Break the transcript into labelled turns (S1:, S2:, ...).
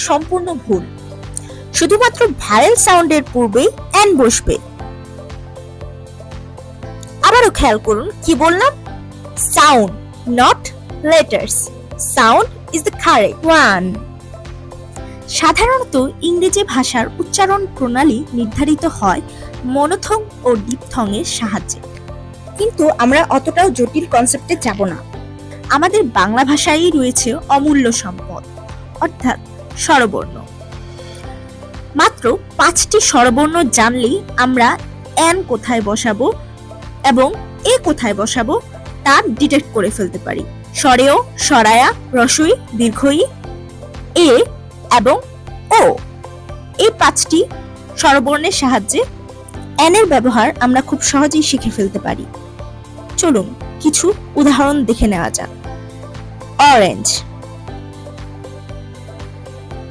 S1: সম্পূর্ণ ভুল। শুধুমাত্র ভায়েল সাউন্ডের পূর্বেই এন বসবে। আবারও খেয়াল করুন কি বললাম, sound not letters. Sound is the correct one. সাধারণত ইংরেজি ভাষার উচ্চারণ প্রণালী নির্ধারিত হয় মনোথং ও ডিপথং এর সাহায্যে, কিন্তু আমরা অতটাও জটিল কনসেপ্টে যাব না। আমাদের বাংলা ভাষায় রয়েছে অমূল্য সম্পদ, অর্থাৎ স্বরবর্ণ। মাত্র 5টি স্বরবর্ণ জানলেই আমরা এন কোথায় বসাবো এবং এ কোথায় বসাবো তা ডিটেক্ট করে ফেলতে পারি। স্বরেয়, স্বরায়া, রস্বই, দীর্ঘই, এ এবং ও, এই 5টি স্বরবর্ণের সাহায্যে এন এর ব্যবহার আমরা খুব সহজেই শিখে ফেলতে পারি। চলুন কিছু উদাহরণ দেখে নেওয়া যাক। অরেঞ্জ।